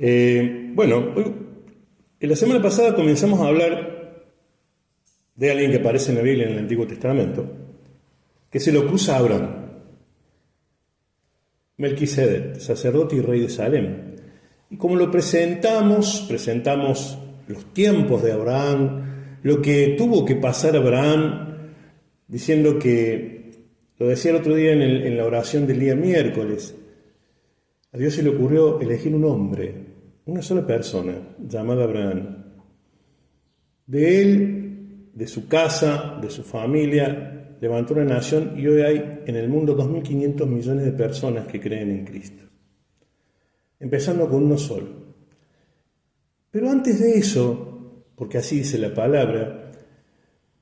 En la semana pasada comenzamos a hablar de alguien que aparece en la Biblia en el Antiguo Testamento, que se lo cruza a Abraham, Melquisedec, sacerdote y rey de Salem. Y como lo presentamos los tiempos de Abraham, lo que tuvo que pasar Abraham, diciendo que, lo decía el otro día en la oración del día miércoles, a Dios se le ocurrió elegir un hombre, una sola persona, llamada Abraham. De él, de su casa, de su familia, levantó una nación y hoy hay en el mundo 2.500 millones de personas que creen en Cristo. Empezando con uno solo. Pero antes de eso, porque así dice la palabra,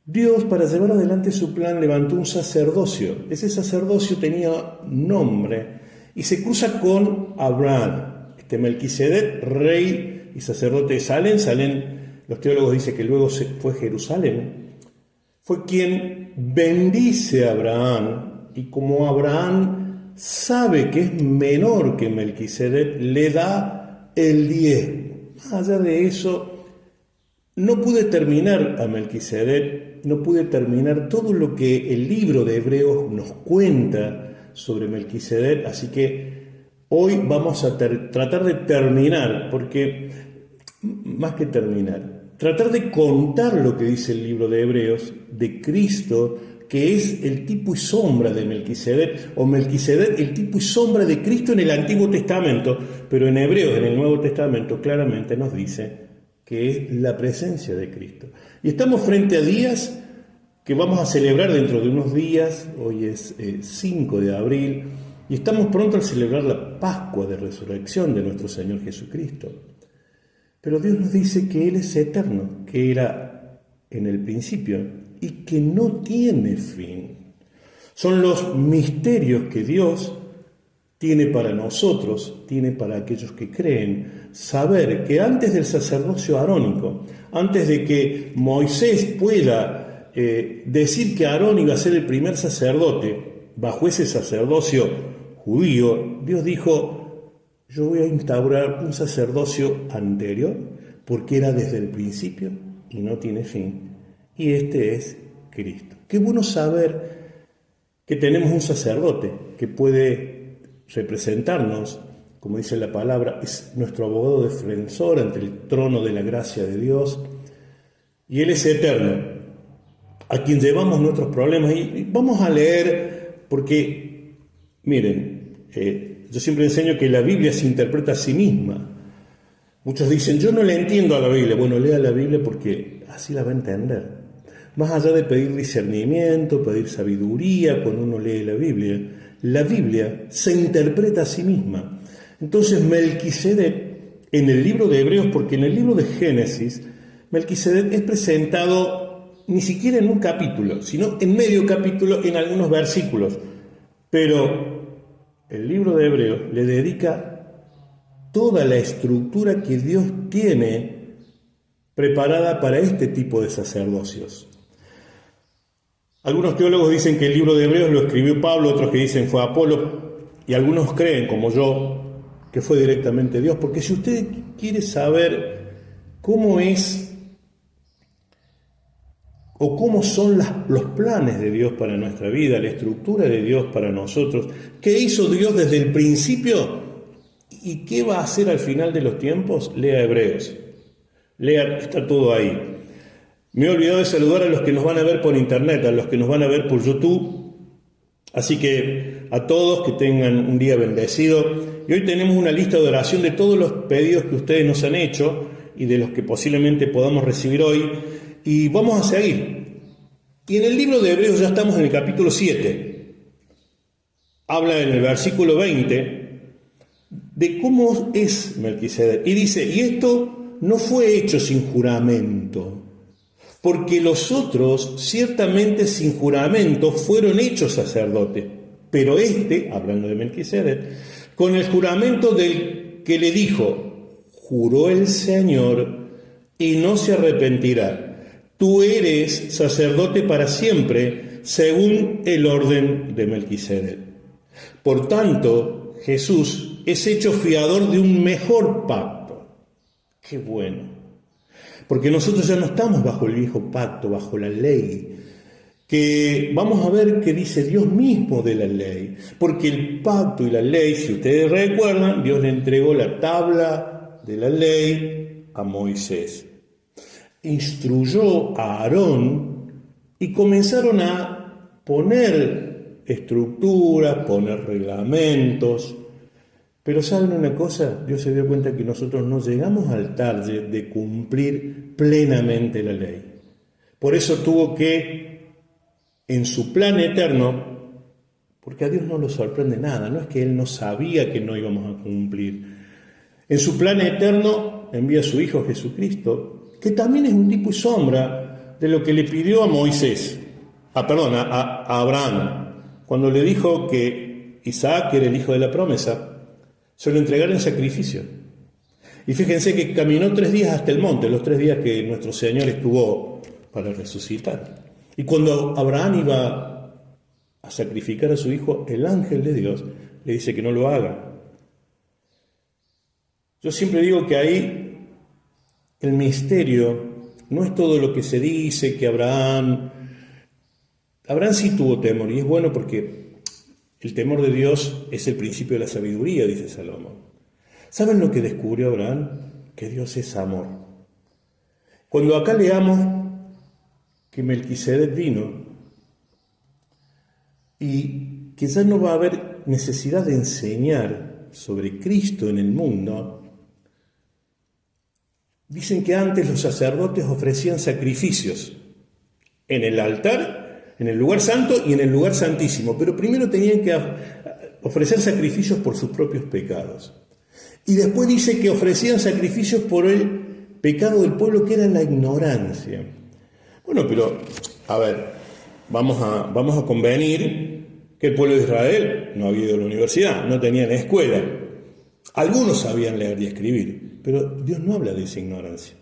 Dios, para llevar adelante su plan, levantó un sacerdocio. Ese sacerdocio tenía nombre y se cruza con Abraham. Melquisedec, rey y sacerdote de Salem. Salem, los teólogos dicen que luego fue Jerusalén. Fue quien bendice a Abraham, y como Abraham sabe que es menor que Melquisedec, le da el 10. Más allá de eso, no pude terminar a Melquisedec, no pude terminar todo lo que el libro de Hebreos nos cuenta sobre Melquisedec, así que hoy vamos a tratar de terminar, porque más que terminar, tratar de contar lo que dice el libro de Hebreos de Cristo, que es el tipo y sombra de Melquisedec, o Melquisedec el tipo y sombra de Cristo en el Antiguo Testamento, pero en Hebreos, en el Nuevo Testamento, claramente nos dice que es la presencia de Cristo. Y estamos frente a días que vamos a celebrar dentro de unos días. Hoy es 5 de abril, y estamos pronto a celebrar la Pascua de Resurrección de nuestro Señor Jesucristo. Pero Dios nos dice que Él es eterno, que era en el principio y que no tiene fin. Son los misterios que Dios tiene para nosotros, tiene para aquellos que creen, saber que antes del sacerdocio arónico, antes de que Moisés pueda decir que Aarón iba a ser el primer sacerdote bajo ese sacerdocio judío, Dios dijo: yo voy a instaurar un sacerdocio anterior, porque era desde el principio y no tiene fin, y este es Cristo. Qué bueno saber que tenemos un sacerdote que puede representarnos, como dice la palabra, es nuestro abogado defensor ante el trono de la gracia de Dios, y Él es eterno, a quien llevamos nuestros problemas. Y vamos a leer, porque miren, yo siempre enseño que la Biblia se interpreta a sí misma. Muchos dicen: yo no le entiendo a la Biblia. Bueno, lea la Biblia porque así la va a entender. Más allá de pedir discernimiento, pedir sabiduría cuando uno lee la Biblia se interpreta a sí misma. Entonces Melquisedec, en el libro de Hebreos, porque en el libro de Génesis, Melquisedec es presentado ni siquiera en un capítulo, sino en medio capítulo, en algunos versículos. Pero el libro de Hebreos le dedica toda la estructura que Dios tiene preparada para este tipo de sacerdocios. Algunos teólogos dicen que el libro de Hebreos lo escribió Pablo, otros que dicen fue Apolo, y algunos creen, como yo, que fue directamente Dios. Porque si usted quiere saber cómo es o cómo son los planes de Dios para nuestra vida, la estructura de Dios para nosotros, qué hizo Dios desde el principio y qué va a hacer al final de los tiempos, lea Hebreos. Está todo ahí. Me he olvidado de saludar a los que nos van a ver por internet, a los que nos van a ver por YouTube. Así que a todos que tengan un día bendecido. Y hoy tenemos una lista de oración de todos los pedidos que ustedes nos han hecho y de los que posiblemente podamos recibir hoy. Y vamos a seguir. Y en el libro de Hebreos ya estamos en el capítulo 7. Habla en el versículo 20 de cómo es Melquisedec. Y dice: y esto no fue hecho sin juramento, porque los otros ciertamente sin juramento fueron hechos sacerdotes, pero este, hablando de Melquisedec, con el juramento del que le dijo: juró el Señor y no se arrepentirá, tú eres sacerdote para siempre, según el orden de Melquisedec. Por tanto, Jesús es hecho fiador de un mejor pacto, Qué bueno. Porque nosotros ya no estamos bajo el viejo pacto, bajo la ley. Que vamos a ver qué dice Dios mismo de la ley. Porque el pacto y la ley, si ustedes recuerdan, Dios le entregó la tabla de la ley a Moisés. Instruyó a Aarón y comenzaron a poner estructuras, poner reglamentos. Pero ¿saben una cosa? Dios se dio cuenta que nosotros no llegamos al target de cumplir plenamente la ley. Por eso tuvo que, en su plan eterno, porque a Dios no lo sorprende nada, no es que Él no sabía que no íbamos a cumplir. En su plan eterno envía a su Hijo Jesucristo, que también es un tipo y sombra de lo que le pidió a Moisés, a Abraham, cuando le dijo que Isaac era el hijo de la promesa, se lo entregara en sacrificio. Y fíjense que caminó 3 días hasta el monte, los 3 días que nuestro Señor estuvo para resucitar. Y cuando Abraham iba a sacrificar a su hijo, el ángel de Dios le dice que no lo haga. Yo siempre digo que ahí el misterio no es todo lo que se dice, que Abraham sí tuvo temor, y es bueno porque el temor de Dios es el principio de la sabiduría, dice Salomón. ¿Saben lo que descubrió Abraham? Que Dios es amor. Cuando acá leamos que Melquisedec vino y que ya no va a haber necesidad de enseñar sobre Cristo en el mundo, dicen que antes los sacerdotes ofrecían sacrificios en el altar, en el lugar santo y en el lugar santísimo, pero primero tenían que ofrecer sacrificios por sus propios pecados. Y después dice que ofrecían sacrificios por el pecado del pueblo, que era la ignorancia. Bueno, pero, a ver, vamos a convenir que el pueblo de Israel no había ido a la universidad, no tenían escuela. Algunos sabían leer y escribir, pero Dios no habla de esa ignorancia.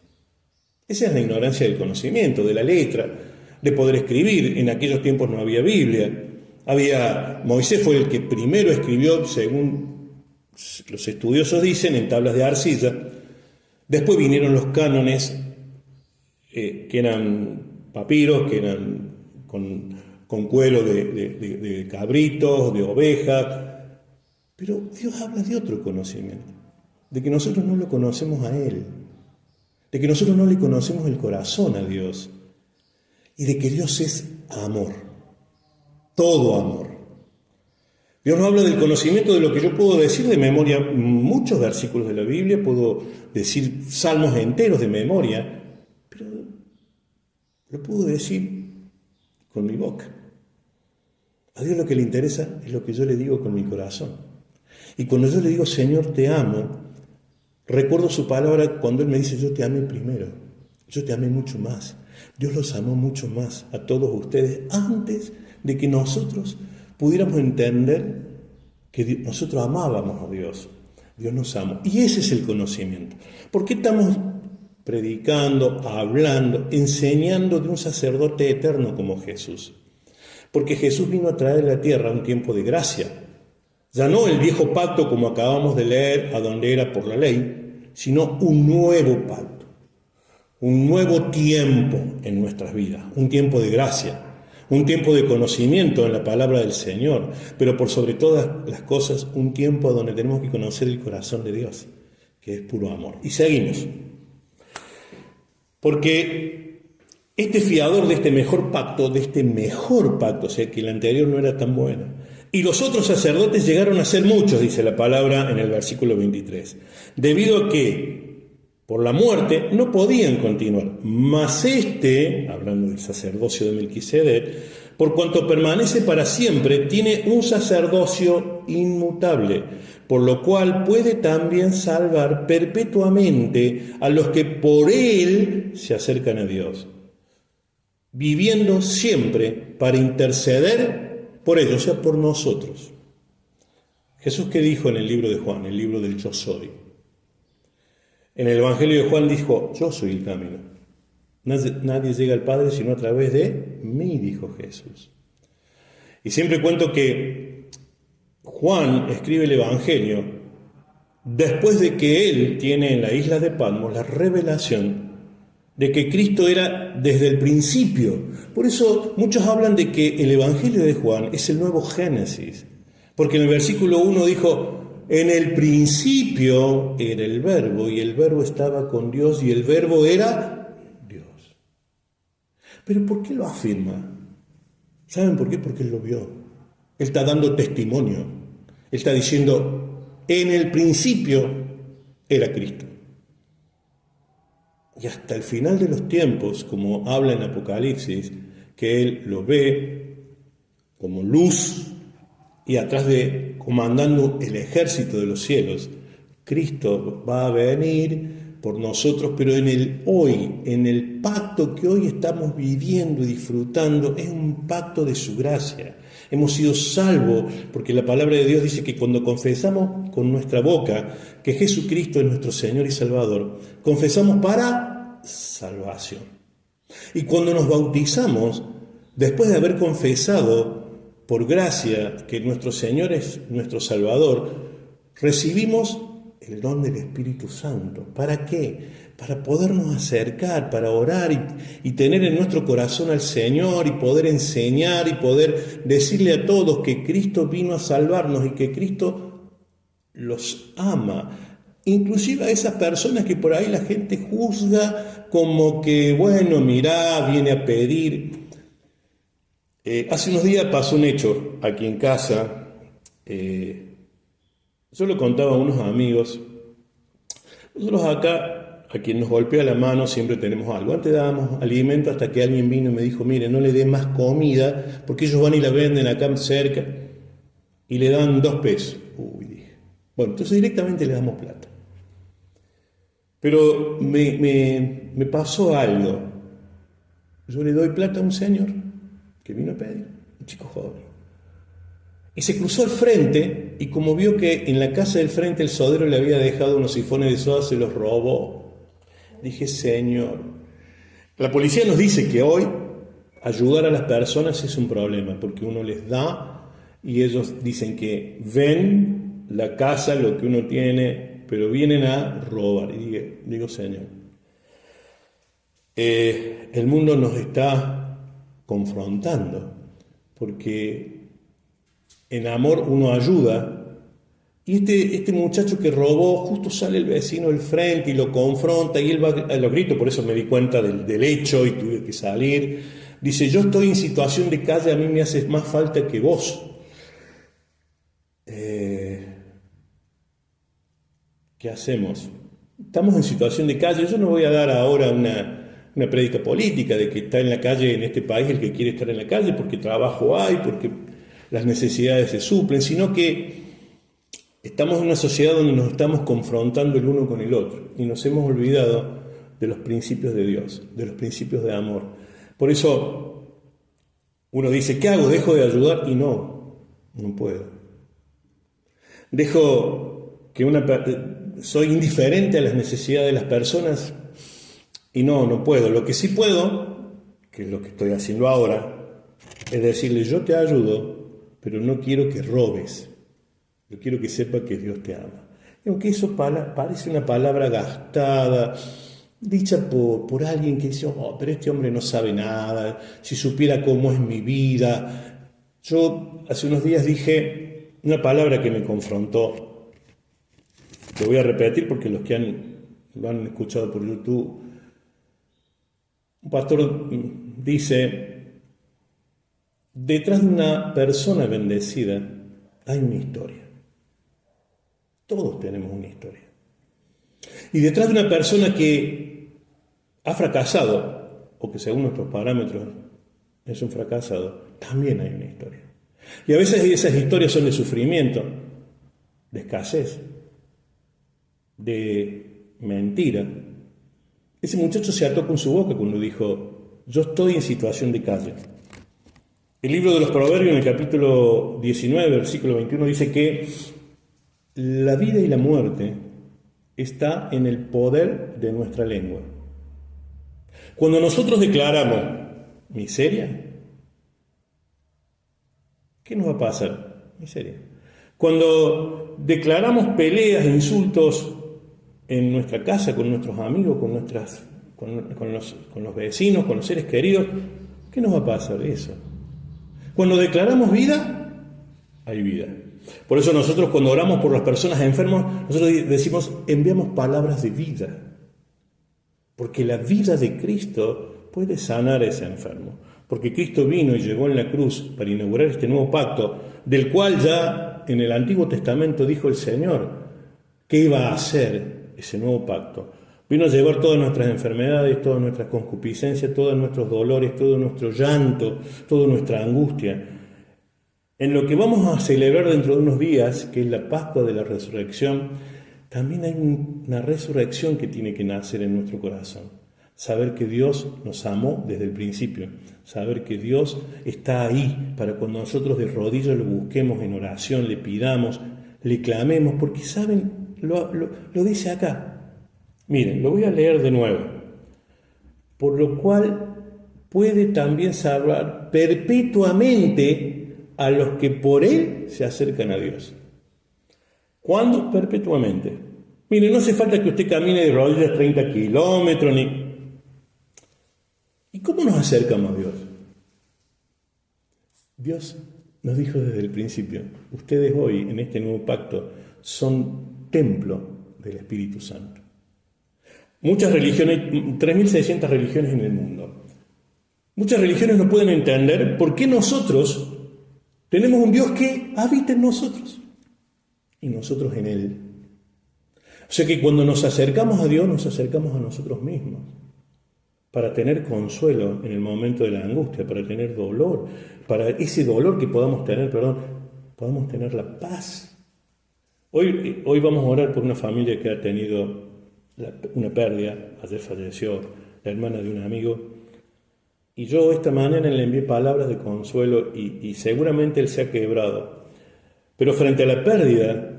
Esa es la ignorancia del conocimiento, de la letra, de poder escribir. En aquellos tiempos no había Biblia. Moisés fue el que primero escribió, según los estudiosos dicen, en tablas de arcilla. Después vinieron los cánones, que eran papiros, que eran con cuero de cabritos, de ovejas. Pero Dios habla de otro conocimiento, de que nosotros no lo conocemos a Él, de que nosotros no le conocemos el corazón a Dios, y de que Dios es amor, todo amor. Dios no habla del conocimiento de lo que yo puedo decir de memoria, muchos versículos de la Biblia, puedo decir salmos enteros de memoria, pero lo puedo decir con mi boca. A Dios lo que le interesa es lo que yo le digo con mi corazón. Y cuando yo le digo, Señor, te amo, recuerdo su palabra cuando Él me dice, yo te amé primero, yo te amé mucho más. Dios los amó mucho más a todos ustedes antes de que nosotros pudiéramos entender que nosotros amábamos a Dios. Dios nos amó. Y ese es el conocimiento. ¿Por qué estamos predicando, hablando, enseñando de un sacerdote eterno como Jesús? Porque Jesús vino a traer a la tierra un tiempo de gracia. Ya no el viejo pacto como acabamos de leer, a donde era por la ley, sino un nuevo pacto, un nuevo tiempo en nuestras vidas, un tiempo de gracia, un tiempo de conocimiento en la palabra del Señor, pero por sobre todas las cosas, un tiempo donde tenemos que conocer el corazón de Dios, que es puro amor. Y seguimos. Porque este fiador de este mejor pacto, o sea que el anterior no era tan bueno, y los otros sacerdotes llegaron a ser muchos, dice la palabra en el versículo 23, debido a que por la muerte no podían continuar. Mas hablando del sacerdocio de Melquisedec, por cuanto permanece para siempre, tiene un sacerdocio inmutable, por lo cual puede también salvar perpetuamente a los que por él se acercan a Dios, viviendo siempre para interceder por ellos, o sea, por nosotros. Jesús, ¿qué dijo en el libro de Juan, el libro del Yo Soy? En el Evangelio de Juan dijo, yo soy el camino. Nadie llega al Padre sino a través de mí, dijo Jesús. Y siempre cuento que Juan escribe el Evangelio después de que él tiene en la isla de Patmos la revelación de que Cristo era desde el principio. Por eso muchos hablan de que el Evangelio de Juan es el nuevo Génesis, porque en el versículo 1 dijo: en el principio era el Verbo, y el Verbo estaba con Dios, y el Verbo era Dios. ¿Pero por qué lo afirma? ¿Saben por qué? Porque él lo vio. Él está dando testimonio. Él está diciendo: en el principio era Cristo. Y hasta el final de los tiempos, como habla en Apocalipsis, que él lo ve como luz y atrás de comandando el ejército de los cielos, Cristo va a venir por nosotros, pero en el hoy, en el pacto que hoy estamos viviendo y disfrutando, es un pacto de su gracia. Hemos sido salvos porque la palabra de Dios dice que cuando confesamos con nuestra boca que Jesucristo es nuestro Señor y Salvador, confesamos para salvación. Y cuando nos bautizamos, después de haber confesado por gracia que nuestro Señor es nuestro Salvador, recibimos el don del Espíritu Santo. ¿Para qué? Para podernos acercar, para orar y tener en nuestro corazón al Señor y poder enseñar y poder decirle a todos que Cristo vino a salvarnos y que Cristo los ama. Inclusive a esas personas que por ahí la gente juzga como que, bueno, mirá, viene a pedir. Hace unos días pasó un hecho aquí en casa. Yo lo contaba a unos amigos. Nosotros acá, a quien nos golpea la mano, siempre tenemos algo. Antes dábamos alimento hasta que alguien vino y me dijo: mire, no le dé más comida, porque ellos van y la venden acá cerca y le dan 2 pesos. Uy, dije. Bueno, entonces directamente le damos plata. Pero me pasó algo. Yo le doy plata a un señor que vino a pedir, un chico joven. Y se cruzó al frente, y como vio que en la casa del frente el sodero le había dejado unos sifones de soda, se los robó. Dije: Señor, la policía nos dice que hoy ayudar a las personas es un problema, porque uno les da y ellos dicen que ven la casa, lo que uno tiene, pero vienen a robar. Y digo: Señor, el mundo nos está confrontando, porque en amor uno ayuda, y este muchacho que robó, justo sale el vecino del frente y lo confronta, y él va a los gritos. Por eso me di cuenta del hecho y tuve que salir. Dice: yo estoy en situación de calle, a mí me hace más falta que vos. ¿Qué hacemos? Estamos en situación de calle. Yo no voy a dar ahora una prédica política de que está en la calle en este país el que quiere estar en la calle porque trabajo hay, porque las necesidades se suplen, sino que estamos en una sociedad donde nos estamos confrontando el uno con el otro y nos hemos olvidado de los principios de Dios, de los principios de amor. Por eso uno dice: ¿qué hago? ¿Dejo de ayudar? Y no puedo. Soy indiferente a las necesidades de las personas y no puedo. Lo que sí puedo, que es lo que estoy haciendo ahora, es decirle: yo te ayudo, pero no quiero que robes. Yo quiero que sepa que Dios te ama. Y aunque eso parece una palabra gastada, dicha por alguien que dice: pero este hombre no sabe nada, si supiera cómo es mi vida. Yo hace unos días dije una palabra que me confrontó. Lo voy a repetir porque los que lo han escuchado por YouTube. Un pastor dice: detrás de una persona bendecida hay una historia. Todos tenemos una historia. Y detrás de una persona que ha fracasado, o que según nuestros parámetros es un fracasado, también hay una historia. Y a veces esas historias son de sufrimiento, de escasez, de mentira. Ese muchacho se ató con su boca cuando dijo: yo estoy en situación de calle. El libro de los Proverbios, en el capítulo 19, versículo 21, dice que la vida y la muerte está en el poder de nuestra lengua. Cuando nosotros declaramos miseria, ¿qué nos va a pasar? Miseria. Cuando declaramos peleas e insultos en nuestra casa, con nuestros amigos, con los vecinos, con los seres queridos, ¿qué nos va a pasar eso? Cuando declaramos vida, hay vida. Por eso nosotros cuando oramos por las personas enfermas, nosotros decimos, enviamos palabras de vida. Porque la vida de Cristo puede sanar a ese enfermo. Porque Cristo vino y llegó en la cruz para inaugurar este nuevo pacto, del cual ya en el Antiguo Testamento dijo el Señor que iba a hacer ese nuevo pacto. Vino a llevar todas nuestras enfermedades, todas nuestras concupiscencias, todos nuestros dolores, todo nuestro llanto, toda nuestra angustia. En lo que vamos a celebrar dentro de unos días, que es la Pascua de la Resurrección, también hay una resurrección que tiene que nacer en nuestro corazón. Saber que Dios nos amó desde el principio. Saber que Dios está ahí para cuando nosotros de rodillas lo busquemos en oración, le pidamos, le clamemos, porque saben, lo dice acá. Miren, lo voy a leer de nuevo. Por lo cual puede también salvar perpetuamente a los que por Él se acercan a Dios. ¿Cuándo? Perpetuamente. Mire, no hace falta que usted camine de rodillas 30 kilómetros, ni... ¿Y cómo nos acercamos a Dios? Dios nos dijo desde el principio, ustedes hoy, en este nuevo pacto, son templo del Espíritu Santo. Muchas religiones, 3.600 religiones en el mundo. Muchas religiones no pueden entender por qué nosotros tenemos un Dios que habita en nosotros y nosotros en Él. O sea que cuando nos acercamos a Dios, nos acercamos a nosotros mismos para tener consuelo en el momento de la angustia, para tener dolor, para ese dolor que podamos tener, podamos tener la paz. Hoy vamos a orar por una familia que ha tenido una pérdida. Ayer falleció la hermana de un amigo. Y yo esta mañana le envié palabras de consuelo y seguramente él se ha quebrado. Pero frente a la pérdida,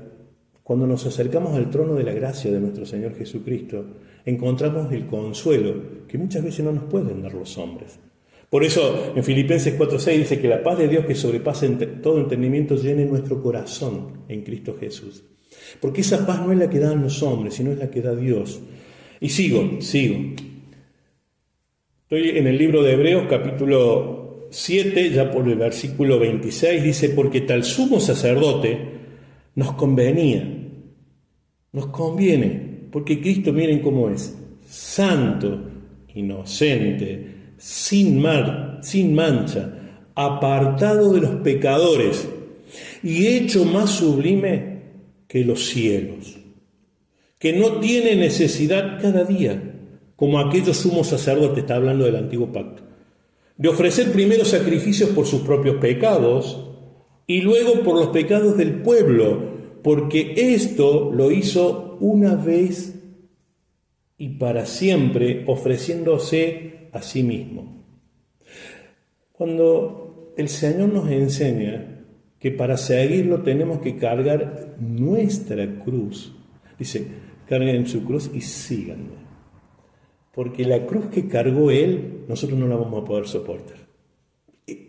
cuando nos acercamos al trono de la gracia de nuestro Señor Jesucristo, encontramos el consuelo que muchas veces no nos pueden dar los hombres. Por eso en Filipenses 4:6 dice que la paz de Dios que sobrepasa todo entendimiento llene nuestro corazón en Cristo Jesús. Porque esa paz no es la que dan los hombres, sino es la que da Dios. Y sigo. Estoy en el libro de Hebreos, capítulo 7, ya por el versículo 26, dice, porque tal sumo sacerdote nos conviene, porque Cristo, miren cómo es, santo, inocente, sin mancha, apartado de los pecadores y hecho más sublime que los cielos, que no tiene necesidad cada día, como aquellos sumos sacerdotes, está hablando del antiguo pacto, de ofrecer primero sacrificios por sus propios pecados y luego por los pecados del pueblo, porque esto lo hizo una vez y para siempre, ofreciéndose a sí mismo. Cuando el Señor nos enseña que para seguirlo tenemos que cargar nuestra cruz, dice, carguen su cruz y síganme. Porque la cruz que cargó Él, nosotros no la vamos a poder soportar.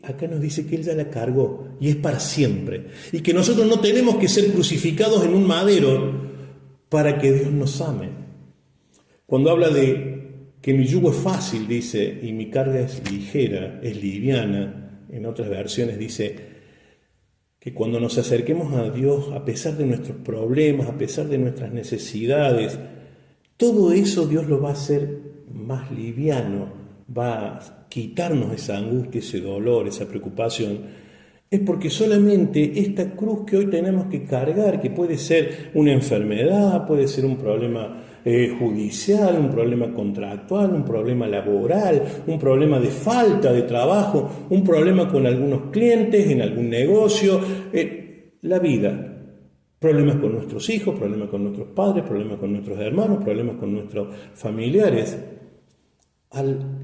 Acá nos dice que Él ya la cargó y es para siempre. Y que nosotros no tenemos que ser crucificados en un madero para que Dios nos ame. Cuando habla de que mi yugo es fácil, dice, y mi carga es ligera, es liviana, en otras versiones dice que cuando nos acerquemos a Dios, a pesar de nuestros problemas, a pesar de nuestras necesidades, todo eso Dios lo va a hacer más liviano, va a quitarnos esa angustia, ese dolor, esa preocupación. Es porque solamente esta cruz que hoy tenemos que cargar, que puede ser una enfermedad, puede ser un problema judicial, un problema contractual, un problema laboral, un problema de falta de trabajo, un problema con algunos clientes en algún negocio, la vida. Problemas con nuestros hijos, problemas con nuestros padres, problemas con nuestros hermanos, problemas con nuestros familiares.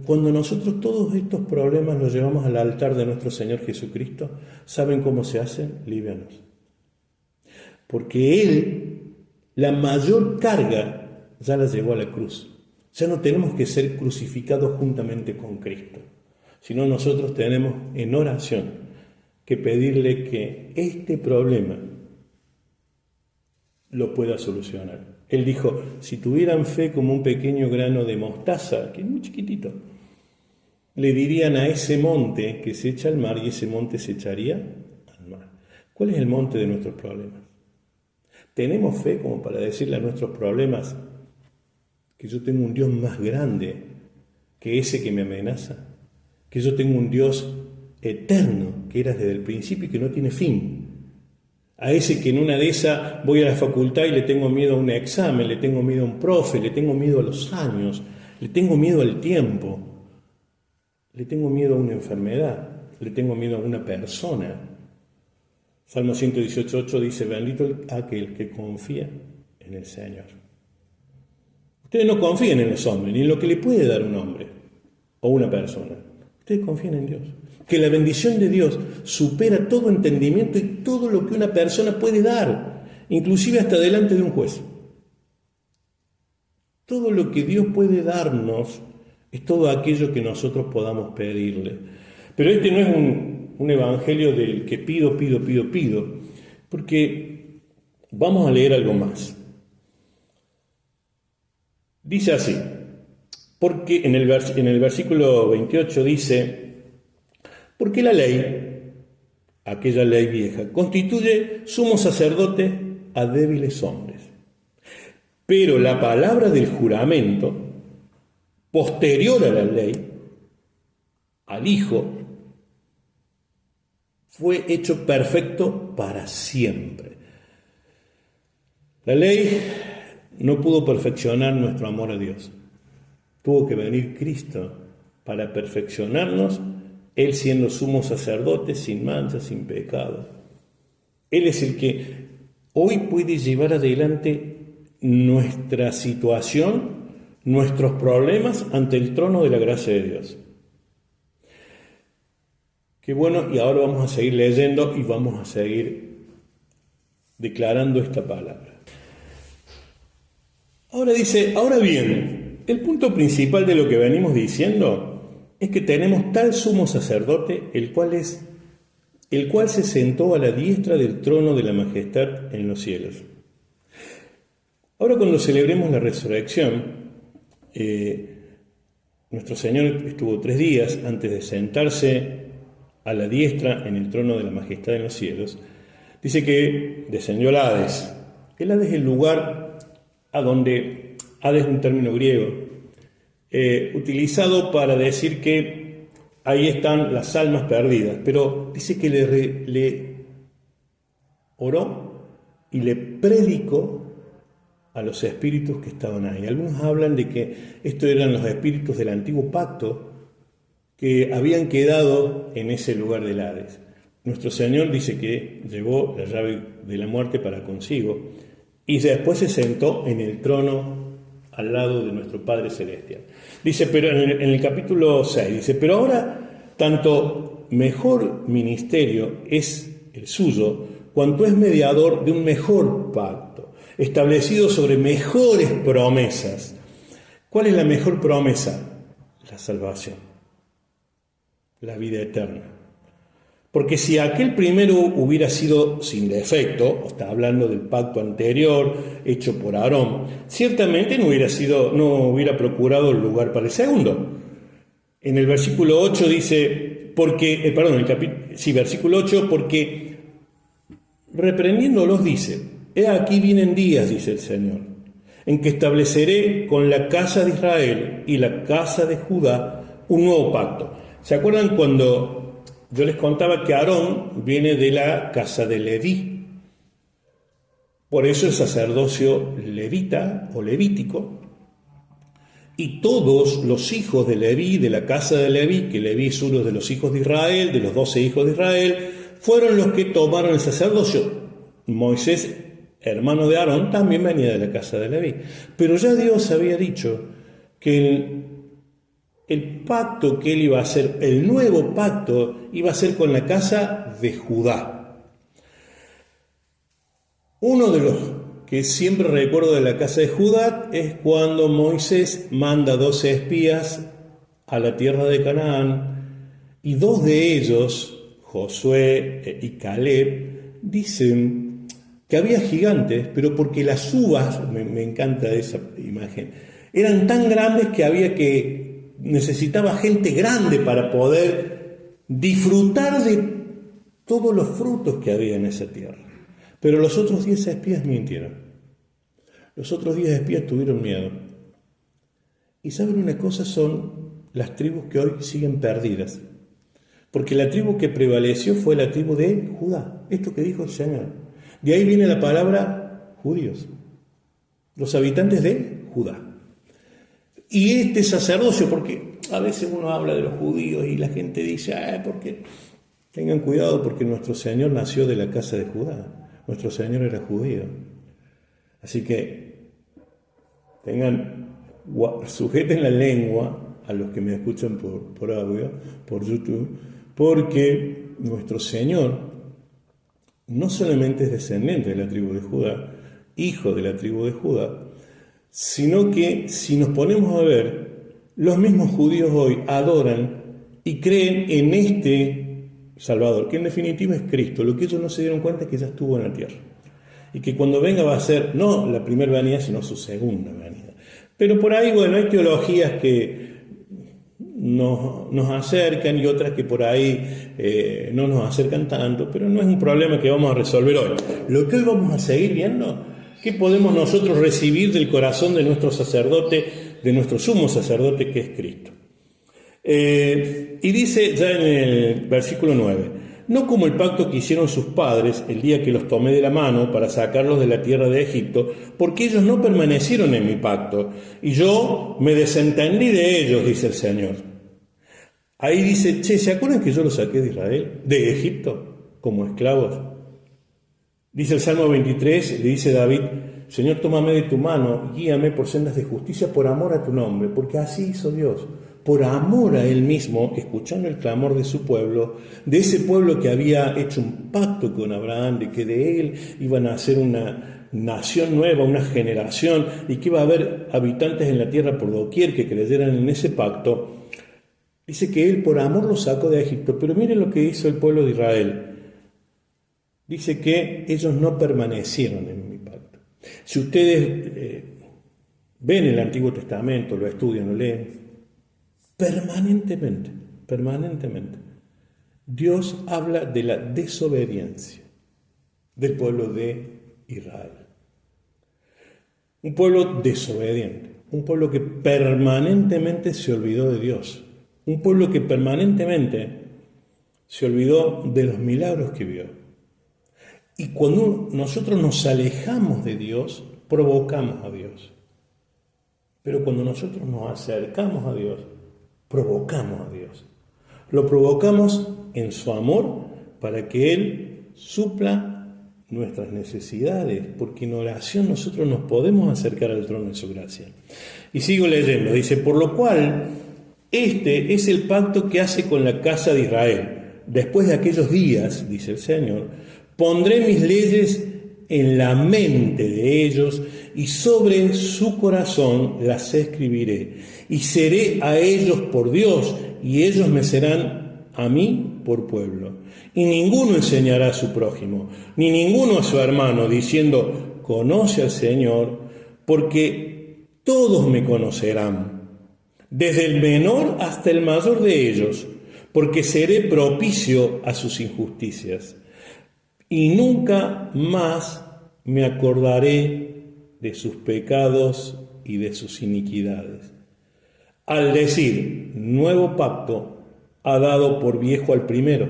Cuando nosotros todos estos problemas los llevamos al altar de nuestro Señor Jesucristo, ¿saben cómo se hacen? Livianos. Porque Él, la mayor carga, ya la llevó a la cruz. Ya no tenemos que ser crucificados juntamente con Cristo, sino nosotros tenemos en oración que pedirle que este problema lo pueda solucionar. Él dijo, si tuvieran fe como un pequeño grano de mostaza, que es muy chiquitito, le dirían a ese monte que se echa al mar y ese monte se echaría al mar. ¿Cuál es el monte de nuestros problemas? ¿Tenemos fe como para decirle a nuestros problemas que yo tengo un Dios más grande que ese que me amenaza? Que yo tengo un Dios eterno, que era desde el principio y que no tiene fin. A ese que en una de esas voy a la facultad y le tengo miedo a un examen, le tengo miedo a un profe, le tengo miedo a los años, le tengo miedo al tiempo, le tengo miedo a una enfermedad, le tengo miedo a una persona. Salmo 118:8 dice, bendito aquel que confía en el Señor. Ustedes no confían en los hombres, ni en lo que le puede dar un hombre o una persona. Ustedes confían en Dios. Que la bendición de Dios supera todo entendimiento y todo lo que una persona puede dar, inclusive hasta delante de un juez. Todo lo que Dios puede darnos es todo aquello que nosotros podamos pedirle. Pero este no es un evangelio del que pido, porque vamos a leer algo más. Dice así, porque en el versículo 28 dice, porque la ley, aquella ley vieja, constituye sumo sacerdote a débiles hombres. Pero la palabra del juramento, posterior a la ley, al Hijo, fue hecho perfecto para siempre. La ley no pudo perfeccionar nuestro amor a Dios. Tuvo que venir Cristo para perfeccionarnos, Él siendo sumo sacerdote, sin mancha, sin pecado. Él es el que hoy puede llevar adelante nuestra situación, nuestros problemas ante el trono de la gracia de Dios. Qué bueno, y ahora vamos a seguir leyendo y vamos a seguir declarando esta palabra. Ahora dice, ahora bien, el punto principal de lo que venimos diciendo es que tenemos tal sumo sacerdote, el cual se sentó a la diestra del trono de la majestad en los cielos. Ahora cuando celebremos la resurrección, nuestro Señor estuvo 3 días antes de sentarse a la diestra en el trono de la majestad en los cielos. Dice que descendió al Hades. El Hades es el lugar a donde, Hades es un término griego, utilizado para decir que ahí están las almas perdidas, pero dice que le oró y le predicó a los espíritus que estaban ahí. Algunos hablan de que estos eran los espíritus del antiguo pacto que habían quedado en ese lugar del Hades. Nuestro Señor dice que llevó la llave de la muerte para consigo y después se sentó en el trono al lado de nuestro Padre Celestial. Dice, pero en el capítulo 6, dice, pero ahora tanto mejor ministerio es el suyo, cuanto es mediador de un mejor pacto, establecido sobre mejores promesas. ¿Cuál es la mejor promesa? La salvación, la vida eterna. Porque si aquel primero hubiera sido sin defecto, está hablando del pacto anterior hecho por Aarón, ciertamente no hubiera procurado el lugar para el segundo. En el versículo 8 dice, versículo 8, porque reprendiéndolos dice, he aquí vienen días, dice el Señor, en que estableceré con la casa de Israel y la casa de Judá un nuevo pacto. ¿Se acuerdan cuando yo les contaba que Aarón viene de la casa de Leví? Por eso el sacerdocio levita o levítico, y todos los hijos de Leví, de la casa de Leví, que Leví es uno de los hijos de Israel, de los 12 hijos de Israel, fueron los que tomaron el sacerdocio. Moisés, hermano de Aarón, también venía de la casa de Leví. Pero ya Dios había dicho que el pacto que él iba a hacer, el nuevo pacto, iba a ser con la casa de Judá. Uno de los que siempre recuerdo de la casa de Judá es cuando Moisés manda 12 espías a la tierra de Canaán y 2 de ellos, Josué y Caleb, dicen, que había gigantes, pero porque las uvas, me encanta esa imagen, eran tan grandes que necesitaba gente grande para poder disfrutar de todos los frutos que había en esa tierra. Pero los otros 10 espías mintieron. Los otros 10 espías tuvieron miedo. Y saben una cosa, son las tribus que hoy siguen perdidas. Porque la tribu que prevaleció fue la tribu de Judá. Esto que dijo el Señor. De ahí viene la palabra judíos. Los habitantes de Judá. Y este sacerdocio, porque a veces uno habla de los judíos y la gente dice, porque tengan cuidado porque nuestro Señor nació de la casa de Judá. Nuestro Señor era judío. Así que sujeten la lengua a los que me escuchan por audio, por YouTube, porque nuestro Señor no solamente es descendiente de la tribu de Judá, hijo de la tribu de Judá, sino que si nos ponemos a ver, los mismos judíos hoy adoran y creen en este Salvador, que en definitiva es Cristo. Lo que ellos no se dieron cuenta es que ya estuvo en la tierra y que cuando venga va a ser no la primera venida, sino su segunda venida. Pero por ahí, bueno, hay teologías que nos acercan y otras que por ahí no nos acercan tanto, pero no es un problema que vamos a resolver hoy. Lo que hoy vamos a seguir viendo, ¿qué podemos nosotros recibir del corazón de nuestro sacerdote, de nuestro sumo sacerdote que es Cristo? Y dice ya en el versículo 9, no como el pacto que hicieron sus padres el día que los tomé de la mano para sacarlos de la tierra de Egipto, porque ellos no permanecieron en mi pacto, y yo me desentendí de ellos, dice el Señor. Ahí dice, ¿se acuerdan que yo los saqué de Israel, de Egipto, como esclavos? Dice el Salmo 23, le dice David, Señor, tómame de tu mano, guíame por sendas de justicia por amor a tu nombre, porque así hizo Dios. Por amor a Él mismo, escuchando el clamor de su pueblo, de ese pueblo que había hecho un pacto con Abraham, de que de Él iban a hacer una nación nueva, una generación, y que iba a haber habitantes en la tierra por doquier que creyeran en ese pacto. Dice que Él por amor los sacó de Egipto, pero miren lo que hizo el pueblo de Israel. Dice que ellos no permanecieron en mi pacto. Si ustedes ven el Antiguo Testamento, lo estudian, lo leen, permanentemente, Dios habla de la desobediencia del pueblo de Israel. Un pueblo desobediente, un pueblo que permanentemente se olvidó de Dios, un pueblo que permanentemente se olvidó de los milagros que vio. Y cuando nosotros nos alejamos de Dios, provocamos a Dios. Pero cuando nosotros nos acercamos a Dios, provocamos a Dios. Lo provocamos en su amor para que Él supla nuestras necesidades, porque en oración nosotros nos podemos acercar al trono de su gracia. Y sigo leyendo, dice, por lo cual, este es el pacto que hace con la casa de Israel. Después de aquellos días, dice el Señor, pondré mis leyes en la mente de ellos y sobre su corazón las escribiré. Y seré a ellos por Dios y ellos me serán a mí por pueblo. Y ninguno enseñará a su prójimo, ni ninguno a su hermano, diciendo, conoce al Señor, porque todos me conocerán, desde el menor hasta el mayor de ellos, porque seré propicio a sus injusticias. Y nunca más me acordaré de sus pecados y de sus iniquidades. Al decir nuevo pacto, ha dado por viejo al primero,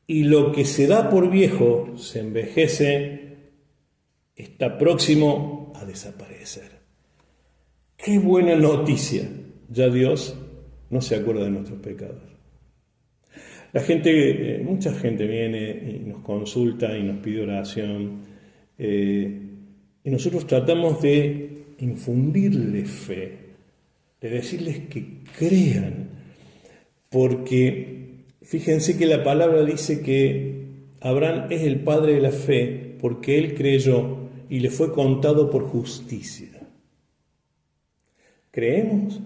y lo que se da por viejo se envejece, está próximo a desaparecer. ¡Qué buena noticia! Ya Dios no se acuerda de nuestros pecados. Mucha gente viene y nos consulta y nos pide oración, y nosotros tratamos de infundirle fe, de decirles que crean, porque fíjense que la palabra dice que Abraham es el padre de la fe porque él creyó y le fue contado por justicia. ¿Creemos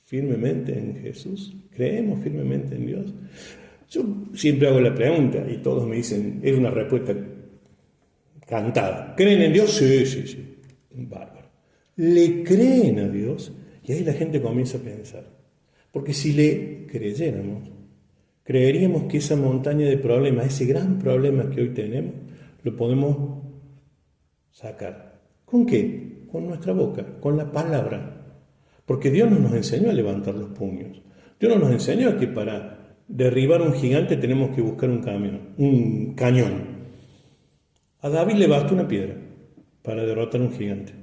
firmemente en Jesús? ¿Creemos firmemente en Dios? Yo siempre hago la pregunta y todos me dicen, es una respuesta cantada. ¿Creen en Dios? Sí, sí, sí. Bárbaro. ¿Le creen a Dios? Y ahí la gente comienza a pensar. Porque si le creyéramos, creeríamos que esa montaña de problemas, ese gran problema que hoy tenemos, lo podemos sacar. ¿Con qué? Con nuestra boca, con la palabra. Porque Dios no nos enseñó a levantar los puños. Dios no nos enseñó a que para derribar un gigante tenemos que buscar un cañón. A David le bastó una piedra para derrotar un gigante.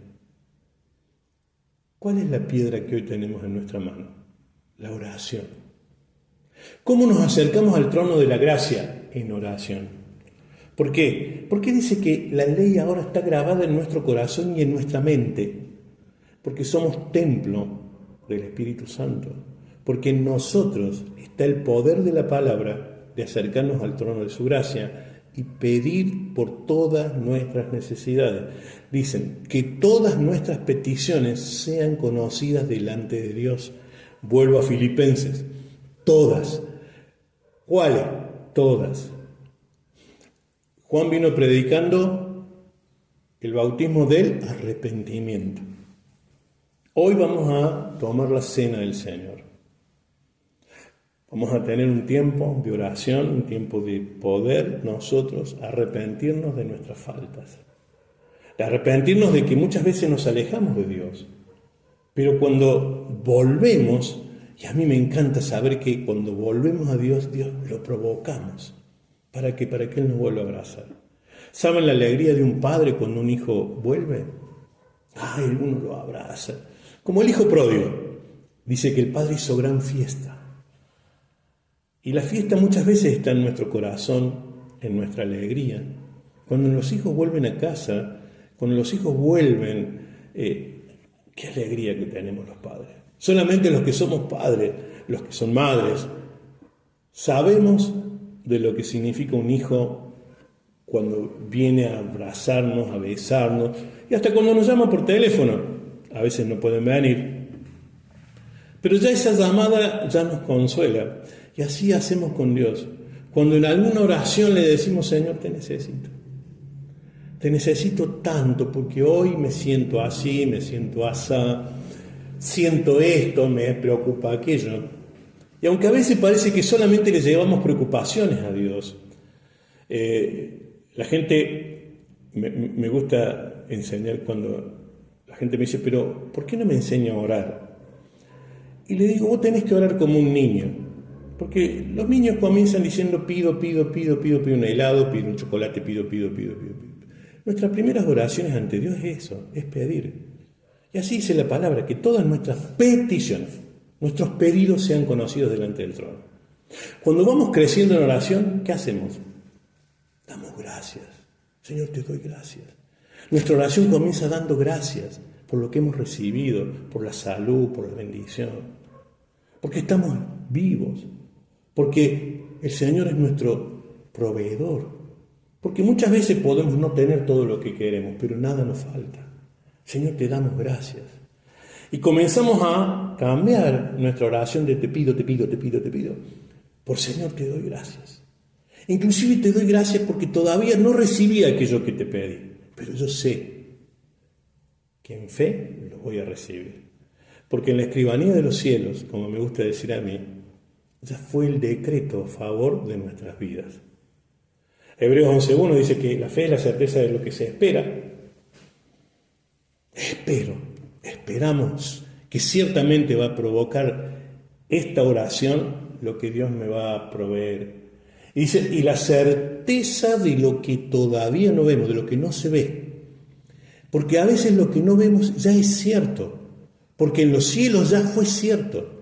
¿Cuál es la piedra que hoy tenemos en nuestra mano? La oración. ¿Cómo nos acercamos al trono de la gracia? En oración. ¿Por qué? Porque dice que la ley ahora está grabada en nuestro corazón y en nuestra mente. Porque somos templo del Espíritu Santo. Porque en nosotros está el poder de la palabra de acercarnos al trono de su gracia y pedir por todas nuestras necesidades. Dicen que todas nuestras peticiones sean conocidas delante de Dios. Vuelvo a Filipenses. Todas. ¿Cuáles? Todas. Juan vino predicando el bautismo del arrepentimiento. Hoy vamos a tomar la cena del Señor. Vamos a tener un tiempo de oración, un tiempo de poder nosotros arrepentirnos de nuestras faltas. De arrepentirnos de que muchas veces nos alejamos de Dios. Pero cuando volvemos, y a mí me encanta saber que cuando volvemos a Dios, Dios lo provocamos para que Él nos vuelva a abrazar. ¿Saben la alegría de un padre cuando un hijo vuelve? Ay, uno lo abraza. Como el hijo pródigo. Dice que el padre hizo gran fiesta. Y la fiesta muchas veces está en nuestro corazón, en nuestra alegría. Cuando los hijos vuelven a casa, cuando los hijos vuelven, qué alegría que tenemos los padres. Solamente los que somos padres, los que son madres, sabemos de lo que significa un hijo cuando viene a abrazarnos, a besarnos, y hasta cuando nos llama por teléfono. A veces no pueden venir. Pero ya esa llamada ya nos consuela. Y así hacemos con Dios. Cuando en alguna oración le decimos, Señor, te necesito. Te necesito tanto porque hoy me siento así, me siento asá, siento esto, me preocupa aquello. Y aunque a veces parece que solamente le llevamos preocupaciones a Dios, la gente, me gusta enseñar cuando la gente me dice, pero ¿por qué no me enseña a orar? Y le digo, vos tenés que orar como un niño. Porque los niños comienzan diciendo pido un helado, pido un chocolate, pido. Nuestras primeras oraciones ante Dios es eso, es pedir. Y así dice la palabra, que todas nuestras peticiones, nuestros pedidos sean conocidos delante del trono. Cuando vamos creciendo en oración, ¿qué hacemos? Damos gracias. Señor, te doy gracias. Nuestra oración comienza dando gracias por lo que hemos recibido, por la salud, por la bendición. Porque estamos vivos. Porque el Señor es nuestro proveedor. Porque muchas veces podemos no tener todo lo que queremos, pero nada nos falta. Señor, te damos gracias. Y comenzamos a cambiar nuestra oración de te pido, por Señor, te doy gracias. Inclusive te doy gracias porque todavía no recibí aquello que te pedí, pero yo sé que en fe lo voy a recibir. Porque en la escribanía de los cielos, como me gusta decir a mí, ya fue el decreto a favor de nuestras vidas. Hebreos 11:1 dice que la fe es la certeza de lo que se espera. Esperamos que ciertamente va a provocar esta oración lo que Dios me va a proveer. Y dice, y la certeza de lo que todavía no vemos, de lo que no se ve. Porque a veces lo que no vemos ya es cierto, porque en los cielos ya fue cierto.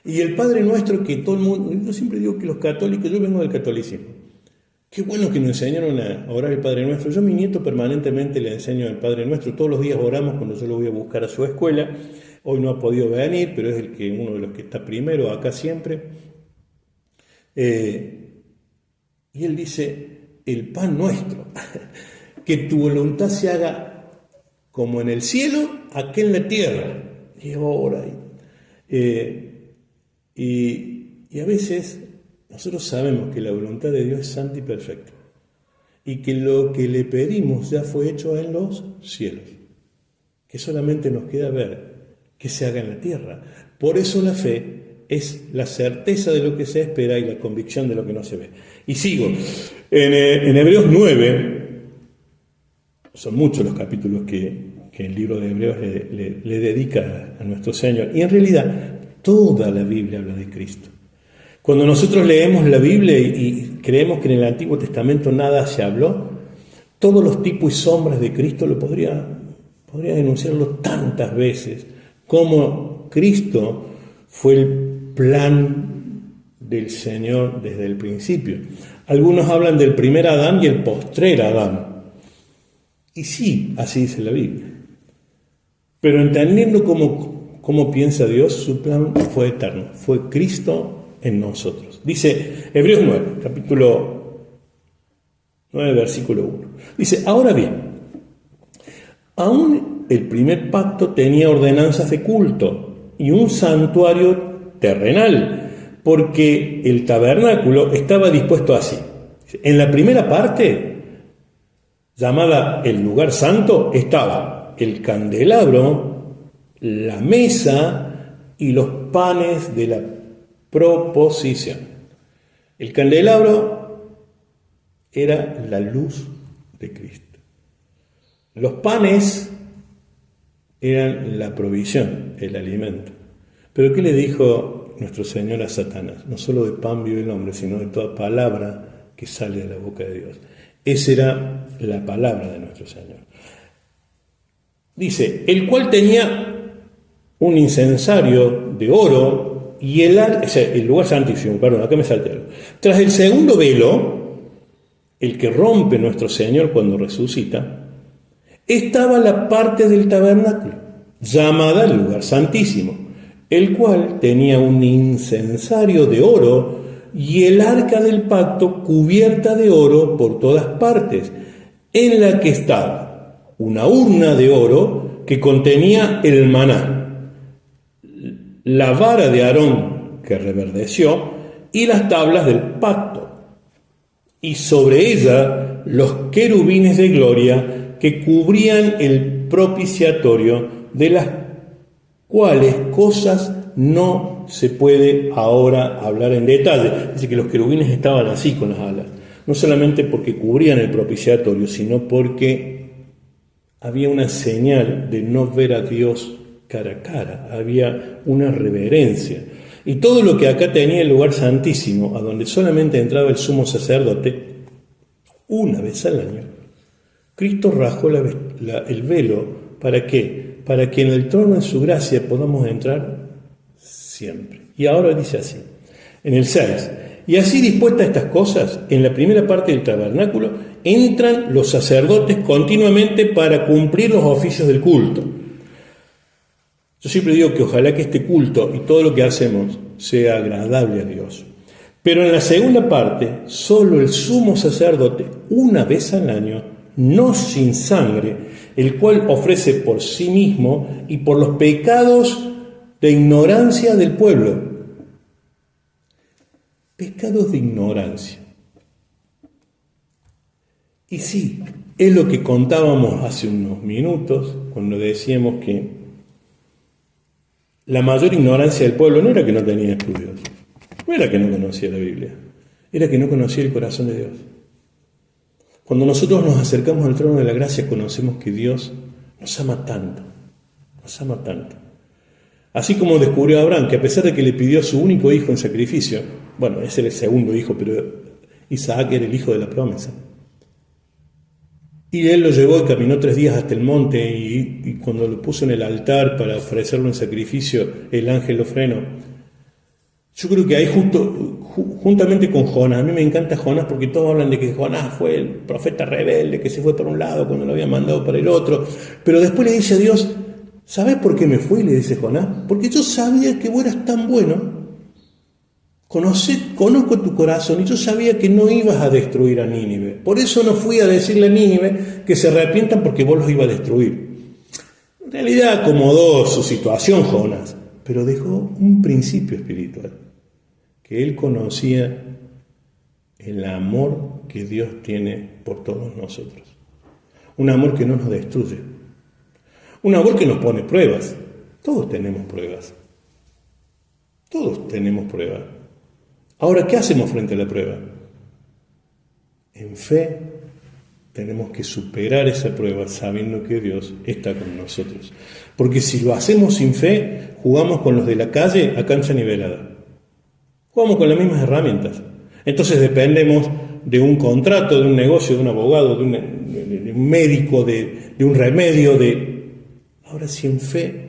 Y el Padre Nuestro que todo el mundo, yo siempre digo que los católicos, yo vengo del catolicismo, qué bueno que nos enseñaron a orar el Padre Nuestro. Yo a mi nieto permanentemente le enseño el Padre Nuestro, todos los días oramos cuando yo lo voy a buscar a su escuela. Hoy no ha podido venir, pero es uno de los que está primero acá siempre. Y él dice, el pan nuestro, que tu voluntad se haga como en el cielo, aquí en la tierra. Y ora. Y a veces nosotros sabemos que la voluntad de Dios es santa y perfecta. y que lo que le pedimos ya fue hecho en los cielos, que solamente nos queda ver que se haga en la tierra. Por eso la fe es la certeza de lo que se espera y la convicción de lo que no se ve. Y sigo. En Hebreos 9, son muchos los capítulos que el libro de Hebreos le dedica a nuestro Señor. Y en realidad, toda la Biblia habla de Cristo. Cuando nosotros leemos la Biblia y creemos que en el Antiguo Testamento nada se habló, todos los tipos y sombras de Cristo lo podría denunciarlo tantas veces, como Cristo fue el plan del Señor desde el principio. Algunos hablan del primer Adán y el postrer Adán. Y sí, así dice la Biblia. Pero entendiendo cómo piensa Dios, su plan fue eterno, fue Cristo en nosotros. Dice Hebreos 9, capítulo 9, versículo 1. Dice, ahora bien, aún el primer pacto tenía ordenanzas de culto y un santuario terrenal, porque el tabernáculo estaba dispuesto así. En la primera parte, llamada el lugar santo, estaba el candelabro, la mesa y los panes de la proposición. El candelabro era la luz de Cristo. Los panes eran la provisión, el alimento. Pero ¿qué le dijo nuestro Señor a Satanás? No solo de pan vive el hombre, sino de toda palabra que sale de la boca de Dios. Esa era la palabra de nuestro Señor. Dice, el cual tenía un incensario de oro y el lugar santísimo, perdón, acá me salté algo. Tras el segundo velo, el que rompe nuestro Señor cuando resucita, estaba la parte del tabernáculo, llamada el lugar santísimo, el cual tenía un incensario de oro y el arca del pacto cubierta de oro por todas partes, en la que estaba una urna de oro que contenía el maná, la vara de Aarón que reverdeció y las tablas del pacto, y sobre ella los querubines de gloria que cubrían el propiciatorio, de las cuales cosas no se puede ahora hablar en detalle. Dice que los querubines estaban así con las alas, no solamente porque cubrían el propiciatorio, sino porque había una señal de no ver a Dios cara a cara, había una reverencia. Y todo lo que acá tenía el lugar santísimo, a donde solamente entraba el sumo sacerdote, una vez al año, Cristo rajó el velo. ¿Para qué? Para que en el trono de su gracia podamos entrar siempre. Y ahora dice así, en el 6, y así dispuestas estas cosas, en la primera parte del tabernáculo, entran los sacerdotes continuamente para cumplir los oficios del culto. Yo siempre digo que ojalá que este culto y todo lo que hacemos sea agradable a Dios. Pero en la segunda parte, solo el sumo sacerdote, una vez al año, no sin sangre, el cual ofrece por sí mismo y por los pecados de ignorancia del pueblo. Pecados de ignorancia. Y sí, es lo que contábamos hace unos minutos, cuando decíamos que la mayor ignorancia del pueblo no era que no tenía estudios, no era que no conocía la Biblia, era que no conocía el corazón de Dios. Cuando nosotros nos acercamos al trono de la gracia, conocemos que Dios nos ama tanto, nos ama tanto. Así como descubrió Abraham, que a pesar de que le pidió a su único hijo en sacrificio, bueno, ese era el segundo hijo, pero Isaac era el hijo de la promesa. Y él lo llevó y caminó 3 días hasta el monte, y cuando lo puso en el altar para ofrecerlo en sacrificio, el ángel lo frenó. Yo creo que ahí juntamente con Jonás, a mí me encanta Jonás porque todos hablan de que Jonás fue el profeta rebelde que se fue por un lado cuando lo habían mandado para el otro, pero después le dice a Dios, ¿sabes por qué me fui? Le dice Jonás, porque yo sabía que vos eras tan bueno, conozco tu corazón y yo sabía que no ibas a destruir a Nínive, por eso no fui a decirle a Nínive que se arrepientan porque vos los ibas a destruir. En realidad acomodó su situación Jonás, pero dejó un principio espiritual, que él conocía el amor que Dios tiene por todos nosotros. Un amor que no nos destruye. Un amor que nos pone pruebas. Todos tenemos pruebas. Todos tenemos pruebas. Ahora, ¿qué hacemos frente a la prueba? En fe tenemos que superar esa prueba sabiendo que Dios está con nosotros. Porque si lo hacemos sin fe, jugamos con los de la calle a cancha nivelada. Jugamos con las mismas herramientas. Entonces dependemos de un contrato, de un negocio, de un abogado, de un médico, de un remedio. Ahora, si en fe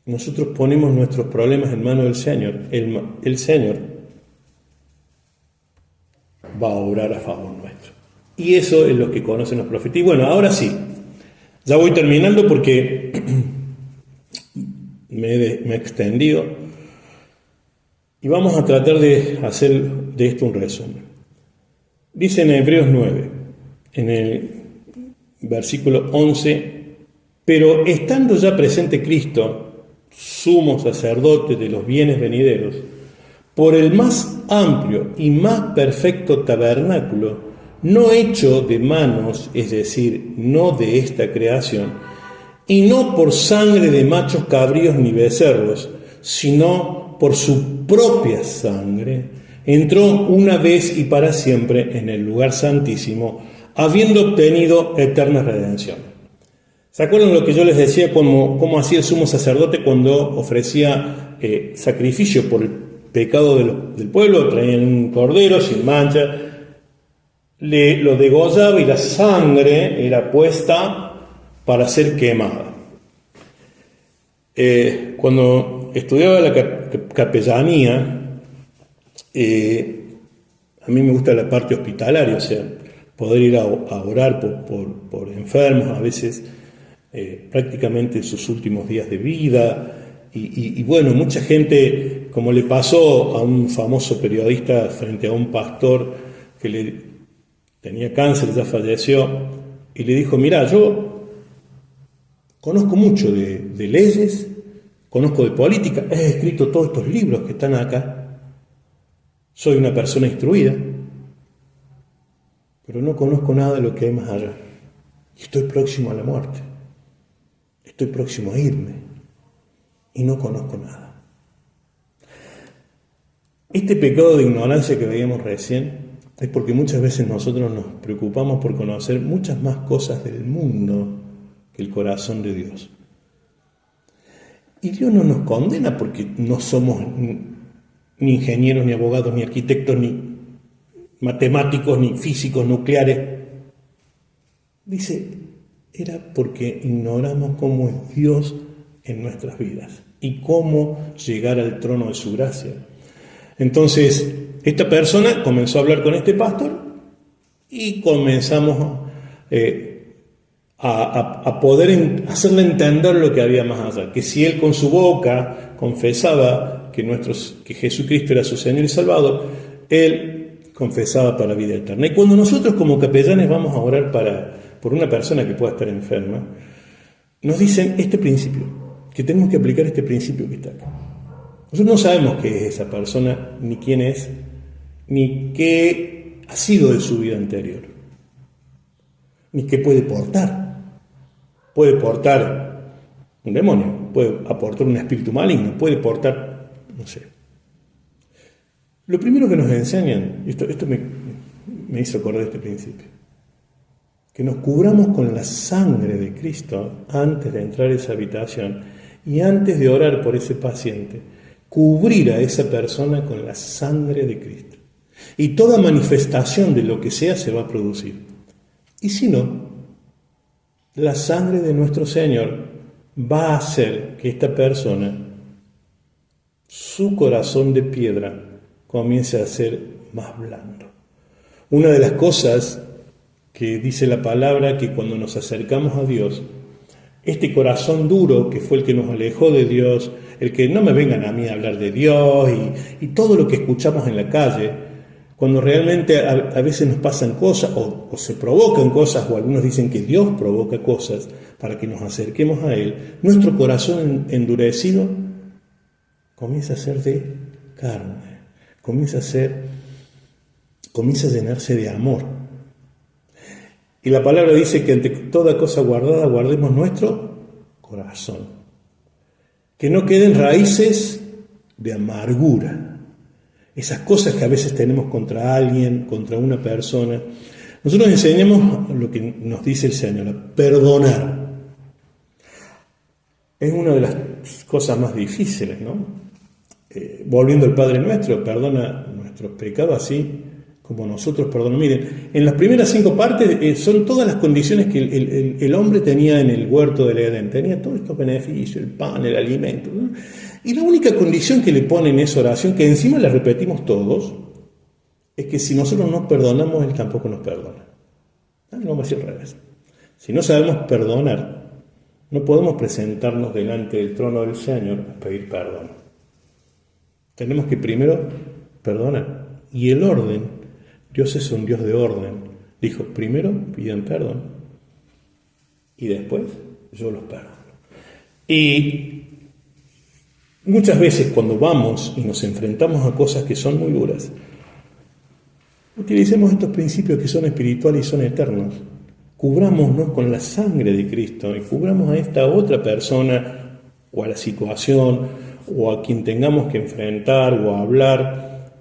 nosotros ponemos nuestros problemas en manos del Señor, el Señor va a obrar a favor nuestro. Y eso es lo que conocen los profetas. Y bueno, ahora sí, ya voy terminando porque me he extendido. Y vamos a tratar de hacer de esto un resumen. Dice en Hebreos 9, en el versículo 11, pero estando ya presente Cristo, sumo sacerdote de los bienes venideros, por el más amplio y más perfecto tabernáculo, no hecho de manos, es decir, no de esta creación, y no por sangre de machos cabríos ni becerros, sino por su propia sangre, entró una vez y para siempre en el lugar santísimo, habiendo obtenido eterna redención. ¿Se acuerdan lo que yo les decía, cómo hacía el sumo sacerdote cuando ofrecía sacrificio por el pecado del pueblo? Traían un cordero sin mancha, lo degollaba y la sangre era puesta para ser quemada. Cuando estudiaba la capellanía, a mí me gusta la parte hospitalaria, o sea, poder ir a orar por enfermos, a veces prácticamente en sus últimos días de vida. Y bueno, mucha gente, como le pasó a un famoso periodista frente a un pastor que tenía cáncer, ya falleció, y le dijo: mira, yo conozco mucho de leyes, conozco de política, he escrito todos estos libros que están acá, soy una persona instruida, pero no conozco nada de lo que hay más allá. Y estoy próximo a la muerte, estoy próximo a irme, y no conozco nada. Este pecado de ignorancia que veíamos recién es porque muchas veces nosotros nos preocupamos por conocer muchas más cosas del mundo que el corazón de Dios. Y Dios no nos condena porque no somos ni ingenieros, ni abogados, ni arquitectos, ni matemáticos, ni físicos nucleares. Dice, era porque ignoramos cómo es Dios en nuestras vidas y cómo llegar al trono de su gracia. Entonces, esta persona comenzó a hablar con este pastor y comenzamos a poder hacerle entender lo que había más allá. Que si él con su boca confesaba que Jesucristo era su Señor y Salvador, él confesaba para la vida eterna. Y cuando nosotros como capellanes vamos a orar por una persona que pueda estar enferma, nos dicen este principio, que tenemos que aplicar este principio que está acá. Nosotros no sabemos qué es esa persona, ni quién es, ni qué ha sido de su vida anterior, ni qué puede portar. Puede portar un demonio, puede aportar un espíritu maligno, puede portar, no sé. Lo primero que nos enseñan, esto me hizo acordar de este principio, que nos cubramos con la sangre de Cristo antes de entrar a esa habitación y antes de orar por ese paciente, cubrir a esa persona con la sangre de Cristo. Y toda manifestación de lo que sea se va a producir. Y si no, la sangre de nuestro Señor va a hacer que esta persona, su corazón de piedra, comience a ser más blando. Una de las cosas que dice la palabra, que cuando nos acercamos a Dios, este corazón duro que fue el que nos alejó de Dios, el que no me vengan a mí a hablar de Dios y todo lo que escuchamos en la calle, cuando realmente a veces nos pasan cosas o se provocan cosas, o algunos dicen que Dios provoca cosas para que nos acerquemos a Él, nuestro corazón endurecido comienza a ser de carne, comienza a ser comienza a llenarse de amor. Y la palabra dice que ante toda cosa guardada, guardemos nuestro corazón. Que no queden raíces de amargura. Esas cosas que a veces tenemos contra alguien, contra una persona. Nosotros enseñamos lo que nos dice el Señor, a perdonar. Es una de las cosas más difíciles, ¿no? Volviendo al Padre Nuestro, perdona nuestros pecados así como nosotros perdonamos. Miren, en las primeras 5 partes son todas las condiciones que el hombre tenía en el huerto del Edén. Tenía todos estos beneficios, el pan, el alimento, ¿no? Y la única condición que le pone en esa oración, que encima la repetimos todos, es que si nosotros no perdonamos, Él tampoco nos perdona. Vamos a decir al revés. Si no sabemos perdonar, no podemos presentarnos delante del trono del Señor a pedir perdón. Tenemos que primero perdonar. Y el orden, Dios es un Dios de orden. Dijo, primero pidan perdón y después yo los perdono. Y muchas veces cuando vamos y nos enfrentamos a cosas que son muy duras, utilicemos estos principios que son espirituales y son eternos. Cubrámonos con la sangre de Cristo y cubramos a esta otra persona o a la situación o a quien tengamos que enfrentar o a hablar,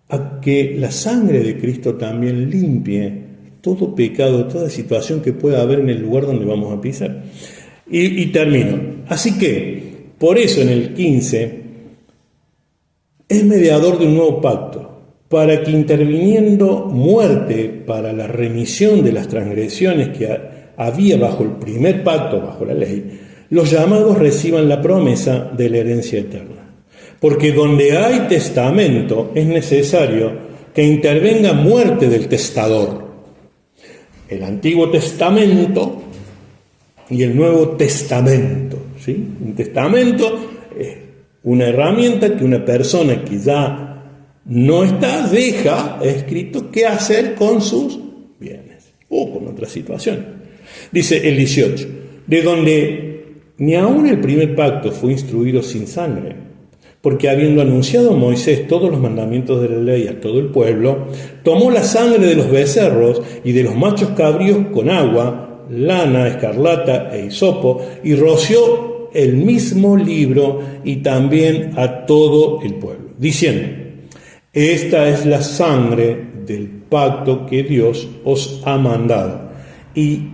a que la sangre de Cristo también limpie todo pecado, toda situación que pueda haber en el lugar donde vamos a pisar. Y termino. Así que, por eso en el 15, es mediador de un nuevo pacto, para que interviniendo muerte para la remisión de las transgresiones que había bajo el primer pacto, bajo la ley, los llamados reciban la promesa de la herencia eterna. Porque donde hay testamento es necesario que intervenga muerte del testador. El Antiguo Testamento y el Nuevo Testamento, ¿sí? Un testamento es una herramienta que una persona que ya no está, deja escrito qué hacer con sus bienes o con otra situación. Dice el 18, de donde ni aun el primer pacto fue instruido sin sangre, porque habiendo anunciado Moisés todos los mandamientos de la ley a todo el pueblo, tomó la sangre de los becerros y de los machos cabríos con agua, lana, escarlata e hisopo, y roció el mismo libro y también a todo el pueblo, diciendo, esta es la sangre del pacto que Dios os ha mandado. Y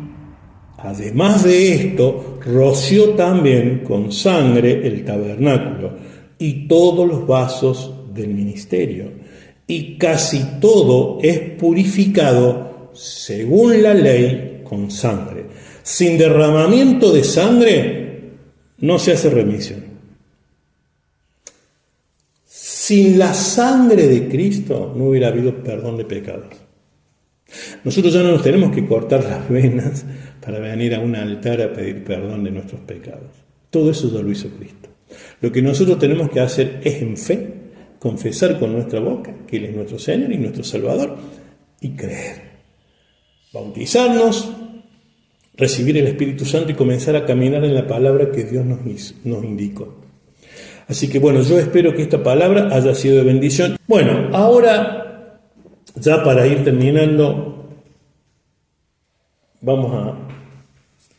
además de esto, roció también con sangre el tabernáculo y todos los vasos del ministerio. Y casi todo es purificado según la ley con sangre. Sin derramamiento de sangre no se hace remisión. Sin la sangre de Cristo no hubiera habido perdón de pecados. Nosotros ya no nos tenemos que cortar las venas para venir a un altar a pedir perdón de nuestros pecados. Todo eso ya lo hizo Cristo. Lo que nosotros tenemos que hacer es en fe, confesar con nuestra boca que Él es nuestro Señor y nuestro Salvador y creer. Bautizarnos, recibir el Espíritu Santo y comenzar a caminar en la palabra que Dios nos indicó. Así que bueno, yo espero que esta palabra haya sido de bendición. Bueno, ahora ya para ir terminando, vamos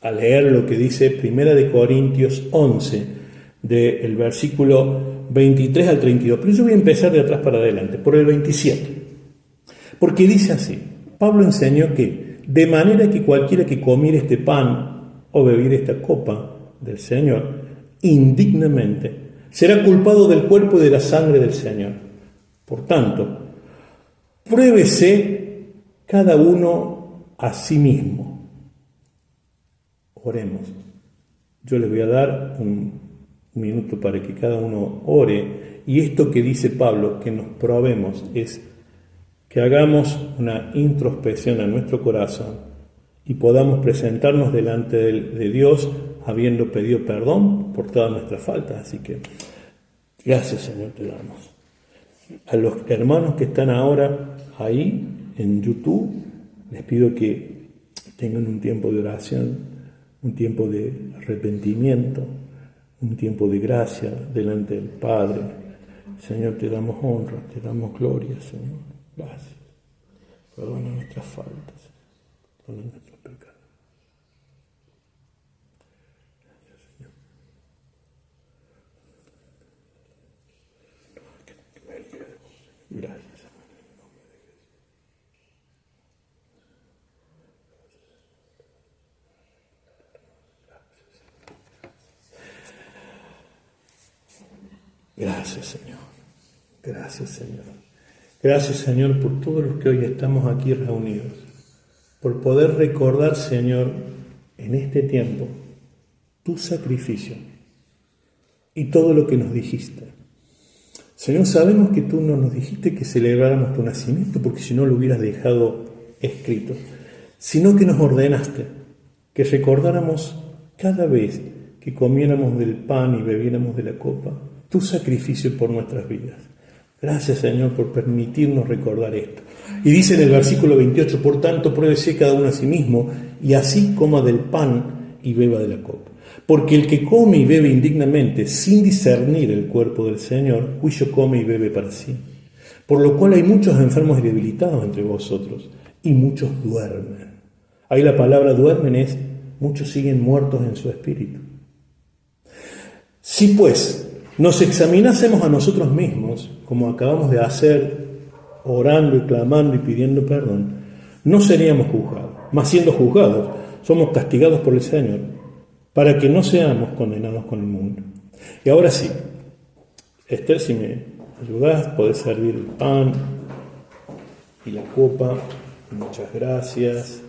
a leer lo que dice 1 Corintios 11, del versículo 23 al 32. Pero yo voy a empezar de atrás para adelante, por el 27. Porque dice así, Pablo enseñó que, de manera que cualquiera que comiere este pan o bebiere esta copa del Señor, indignamente, será culpado del cuerpo y de la sangre del Señor. Por tanto, pruébese cada uno a sí mismo. Oremos. Yo les voy a dar un minuto para que cada uno ore. Y esto que dice Pablo, que nos probemos, es que hagamos una introspección a nuestro corazón y podamos presentarnos delante de Dios habiendo pedido perdón por todas nuestras faltas. Así que gracias, Señor, te damos. A los hermanos que están ahora ahí en YouTube, les pido que tengan un tiempo de oración, un tiempo de arrepentimiento, un tiempo de gracia delante del Padre. Señor, te damos honra, te damos gloria, Señor. Gracias. Perdona nuestras faltas, perdona nuestros pecados. Gracias, Señor. Gracias. Gracias, Señor. Gracias, Señor. Gracias, Señor, por todos los que hoy estamos aquí reunidos. Por poder recordar, Señor, en este tiempo, tu sacrificio y todo lo que nos dijiste. Señor, sabemos que tú no nos dijiste que celebráramos tu nacimiento, porque si no lo hubieras dejado escrito, sino que nos ordenaste que recordáramos cada vez que comiéramos del pan y bebiéramos de la copa, tu sacrificio por nuestras vidas. Gracias, Señor, por permitirnos recordar esto. Y dice en el versículo 28, por tanto, pruébese cada uno a sí mismo, y así coma del pan y beba de la copa. Porque el que come y bebe indignamente, sin discernir el cuerpo del Señor, juicio come y bebe para sí. Por lo cual hay muchos enfermos y debilitados entre vosotros, y muchos duermen. Ahí la palabra duermen es, muchos siguen muertos en su espíritu. Si pues nos examinásemos a nosotros mismos, como acabamos de hacer, orando y clamando y pidiendo perdón, no seríamos juzgados. Mas siendo juzgados, somos castigados por el Señor, para que no seamos condenados con el mundo. Y ahora sí, Esther, si me ayudás, podés servir el pan y la copa. Muchas gracias.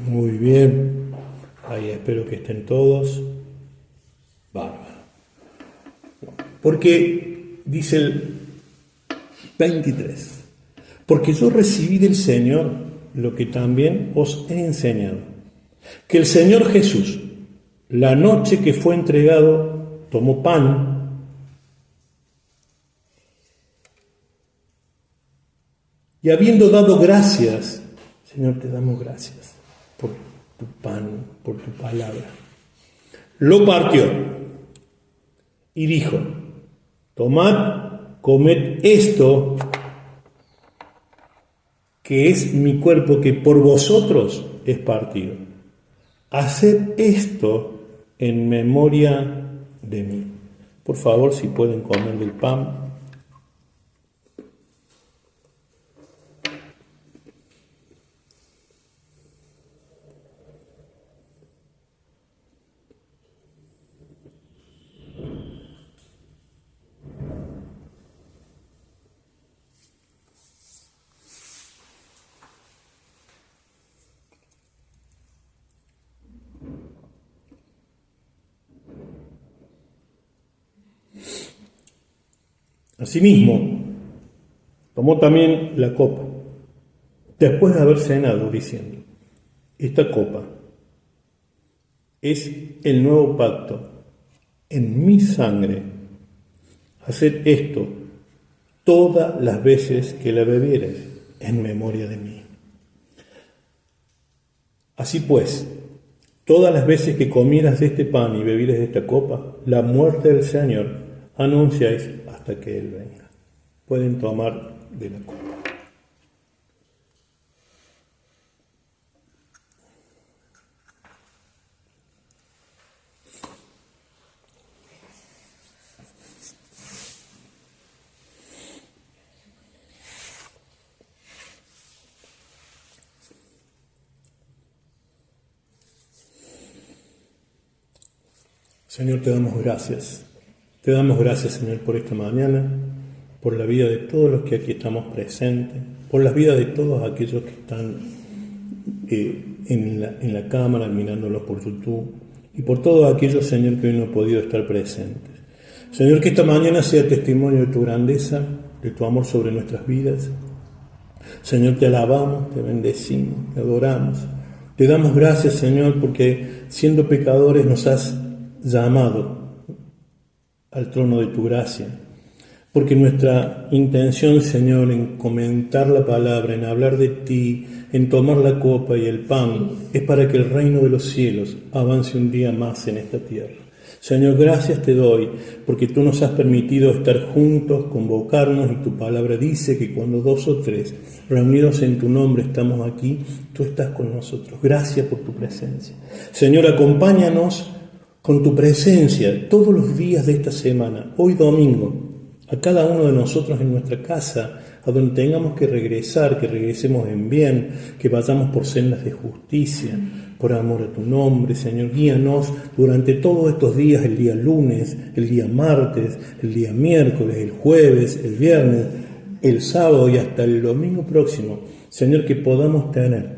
Muy bien, ahí espero que estén todos. Bárbaro. Porque, dice el 23, porque yo recibí del Señor lo que también os he enseñado, que el Señor Jesús, la noche que fue entregado, tomó pan, y habiendo dado gracias, Señor, te damos gracias por tu pan, por tu palabra. Lo partió y dijo, tomad, comed esto, que es mi cuerpo que por vosotros es partido. Haced esto en memoria de mí. Por favor, si pueden comer del pan. Asimismo, tomó también la copa, después de haber cenado, diciendo, esta copa es el nuevo pacto en mi sangre. Haced esto todas las veces que la bebiereis en memoria de mí. Así pues, todas las veces que comieras de este pan y bebieras de esta copa, la muerte del Señor anunciáis hasta que Él venga. Pueden tomar de la copa. Señor, te damos gracias. Te damos gracias, Señor, por esta mañana, por la vida de todos los que aquí estamos presentes, por la vida de todos aquellos que están en la cámara mirándolos por YouTube, y por todos aquellos, Señor, que hoy no han podido estar presentes. Señor, que esta mañana sea testimonio de tu grandeza, de tu amor sobre nuestras vidas. Señor, te alabamos, te bendecimos, te adoramos. Te damos gracias, Señor, porque siendo pecadores nos has llamado al trono de tu gracia, porque nuestra intención, Señor, en comentar la palabra, en hablar de ti, en tomar la copa y el pan, es para que el reino de los cielos avance un día más en esta tierra. Señor, gracias te doy, porque tú nos has permitido estar juntos, convocarnos, y tu palabra dice que cuando 2 o 3 reunidos en tu nombre estamos aquí, tú estás con nosotros. Gracias por tu presencia. Señor, acompáñanos con tu presencia todos los días de esta semana, hoy domingo, a cada uno de nosotros en nuestra casa, a donde tengamos que regresar, que regresemos en bien, que vayamos por sendas de justicia, por amor a tu nombre. Señor, guíanos durante todos estos días, el día lunes, el día martes, el día miércoles, el jueves, el viernes, el sábado y hasta el domingo próximo. Señor, que podamos tener,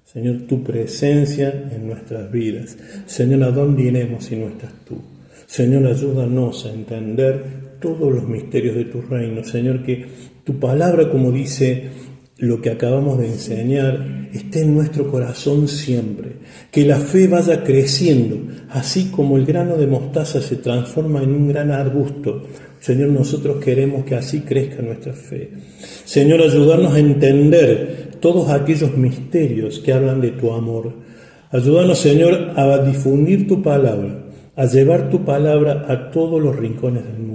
Señor, tu presencia en nuestras vidas. Señor, ¿a dónde iremos si no estás tú? Señor, ayúdanos a entender todos los misterios de tu reino. Señor, que tu palabra, como dice lo que acabamos de enseñar, esté en nuestro corazón siempre. Que la fe vaya creciendo, así como el grano de mostaza se transforma en un gran arbusto. Señor, nosotros queremos que así crezca nuestra fe. Señor, ayudarnos a entender todos aquellos misterios que hablan de tu amor. Ayúdanos, Señor, a difundir tu palabra, a llevar tu palabra a todos los rincones del mundo.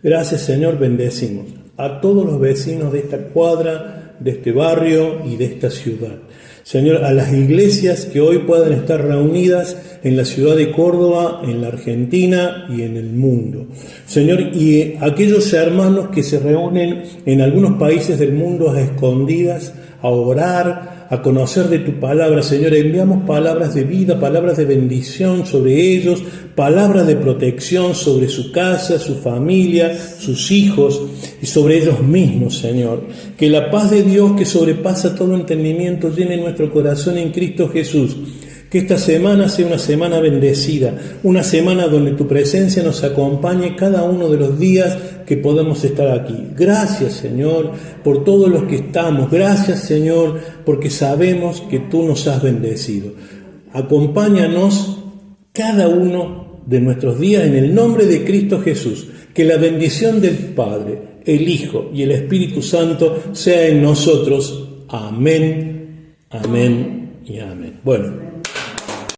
Gracias, Señor, bendecimos a todos los vecinos de esta cuadra, de este barrio y de esta ciudad. Señor, a las iglesias que hoy puedan estar reunidas en la ciudad de Córdoba, en la Argentina y en el mundo. Señor, y aquellos hermanos que se reúnen en algunos países del mundo a escondidas, a orar, a conocer de tu palabra. Señor, enviamos palabras de vida, palabras de bendición sobre ellos, palabras de protección sobre su casa, su familia, sus hijos y sobre ellos mismos, Señor. Que la paz de Dios, que sobrepasa todo entendimiento, llene nuestro corazón en Cristo Jesús. Que esta semana sea una semana bendecida, una semana donde tu presencia nos acompañe cada uno de los días que podamos estar aquí. Gracias, Señor, por todos los que estamos. Gracias, Señor, porque sabemos que tú nos has bendecido. Acompáñanos cada uno de nuestros días en el nombre de Cristo Jesús. Que la bendición del Padre, el Hijo y el Espíritu Santo sea en nosotros. Amén, amén y amén. Bueno.